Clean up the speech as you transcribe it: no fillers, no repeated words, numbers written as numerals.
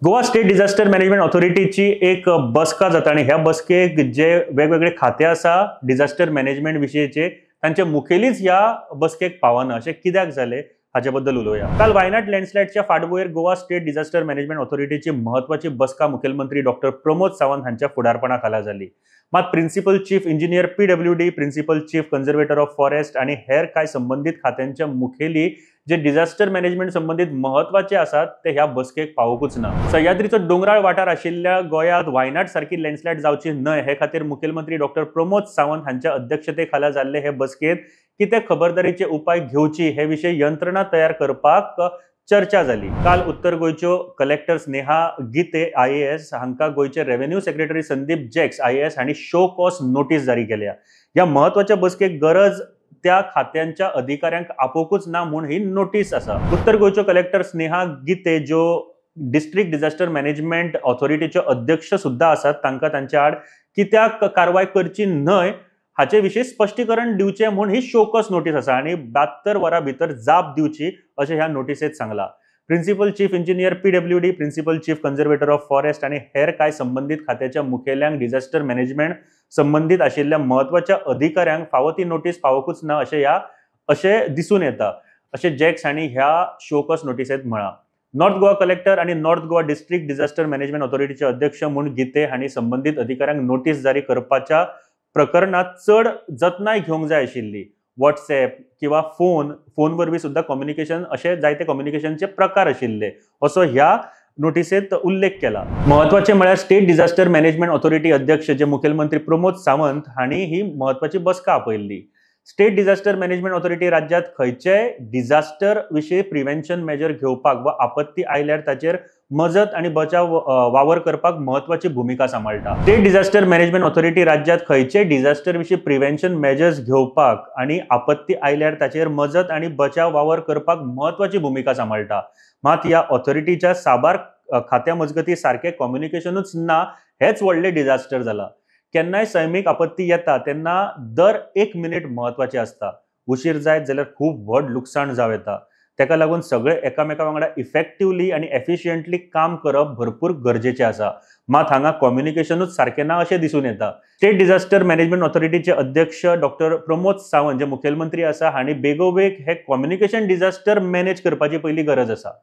Goa state disaster management ऑथॉरिटीची एक बसका जाता आणि ह्या बसकेक जे वेगवेगळे खाते आसा डिझास्टर मॅनेजमेंट विशयीचे तांचे मुखेलीच ह्या बसकेक पावना अशें कित्याक जालें हाचे बद्दल उलोवया। काल वायनाड लँडस्लायडच्या फाटभुंयेर गोवा स्टेट डिझास्टर मॅनेजमेंट ऑथॉरिटीची महत्वाची बसका मुखेलमंत्री डॉक्टर प्रमोद सावंत हांच्या फुडारपणा खाला जाली। मात principal chief engineer PWD, principal chief conservator of forest आणि हेर काय संबंधित खात्यांच्या मुखेली जे डिझास्टर मॅनेजमेंट संबंधित महत्वाचे आसात ते ह्या बसकेक पावोकूच ना। सह्याद्रीचो डोंगराळ वाठार आशिल्ल्या गोंयांत वायनाड सारखी लँडस्लायड जावची न्हय हे खातीर मुखेलमंत्री डॉक्टर प्रमोद सावंत हांच्या अध्यक्षतेखाला जाल्ले हे बसकेत कितें खबरदारीचे उपाय घेवची हे विशयी यंत्रणा तयार करपाक चर्चा जाली। काल उत्तर गोंयच्यो कलेक्टर स्नेहा गिते IAS हांकां गोंयचे revenue secretary Sandeep Jacks IAS हांणी शो कॉज नोटीस जारी केल्या। ह्या महत्वाच्या बसकेक गरज त्या खात्यांच्या अधिकाऱ्यांक आपोवकूच ना म्हूण ही नोटीस आसा। उत्तर गोंयच्यो कलेक्टर स्नेहा गिते ज्यो डिस्ट्रिक्ट डिझास्टर मॅनेजमेंट ऑथॉरिटीच्यो अध्यक्ष सुद्धा आसात तांकां तांच्या आड कित्याक कारवाय करची न्हय हाचे विशीं स्पश्टीकरण दिवचें म्हूण ही शो कॉज नोटीस आसा आनी 72 वरां भितर जाप दिवची अशें ह्या नोटीसेंत सांगलां। Principal chief engineer PWD, principal chief conservator of forest आणि हेर काय संबंधित खात्याच्या मुखेल्यांक डिझास्टर मॅनेजमेंट संबंधित आशिल्ल्या महत्वाच्या अधिकाऱ्यांक फावो ती नोटीस पावोकूच ना अशें दिसून येता अशें जॅक्स हांणी ह्या शो कॉज नोटीसेंत म्हळां। नॉर्थ गोवा कलेक्टर आणि north Goa district disaster management ऑथॉरिटीचे अध्यक्ष म्हूण गिते हांणी संबंधित अधिकाऱ्यांक नोटीस जारी करपाच्या प्रकरणात चड जतनाय घेवंक जाय आशिल्ली। व्हॉट्सएप किंवा फोन वरवीं सुद्धा कम्युनिकेशन अशे जायते कम्युनिकेशनचे प्रकार आशिल्ले असो ह्या नोटीसेंत उल्लेख केला। महत्वाचे म्हळ्यार स्टेट डिझास्टर मॅनेजमेंट ऑथॉरिटी अध्यक्ष जे मुखेलमंत्री प्रमोद सावंत हांणी ही महत्वाची बसका आपयल्ली। स्टेट डिझास्टर मॅनेजमेंट ऑथॉरिटी राज्यात खंयचेय डिझास्टर विशीं प्रिव्हेन्शन मेजर घेवपाक वा आपत्ती आयल्यार ताचेर मजत आणि बचाव वावर करपाक महत्वाची भूमिका सांबाळटा। स्टेट डिझास्टर मॅनेजमेंट ऑथॉरिटी राज्यात खंयचेय डिझास्टर विशीं प्रिव्हेन्शन मेजर्स घेवपाक आणि आपत्ती आयल्यार ताचेर मजत आणि बचाव वावर करपाक महत्वाची भूमिका सांबाळटा। मात ह्या ऑथॉरिटीच्या साबार खात्या मजगती सारखे कम्युनिकेशनूच ना हेच व्हडले डिझास्टर जाला। केन्नाय सैमीक आपत्ती येता तेन्ना दर 1 मिनिट महत्वाचे असता। उशीर जायत जाल्यार खूब व्हड लुकसाण जावं येता। तेका लागून सगळे एकामेका वांगडा इफेक्टिवली आणि एफिशियंटली काम करप भरपूर गरजेचे आसा। मात हांगा कम्युनिकेशनूच सारखे ना अशें दिसून येता। स्टेट डिझास्टर मॅनेजमेंट ऑथॉरिटीचे अध्यक्ष डॉक्टर प्रमोद सावंत जे मुखेलमंत्री आसा हांणी बेगोबेग हे कम्युनिकेशन डिझास्टर मॅनेज करपाची पहिली गरज आसा।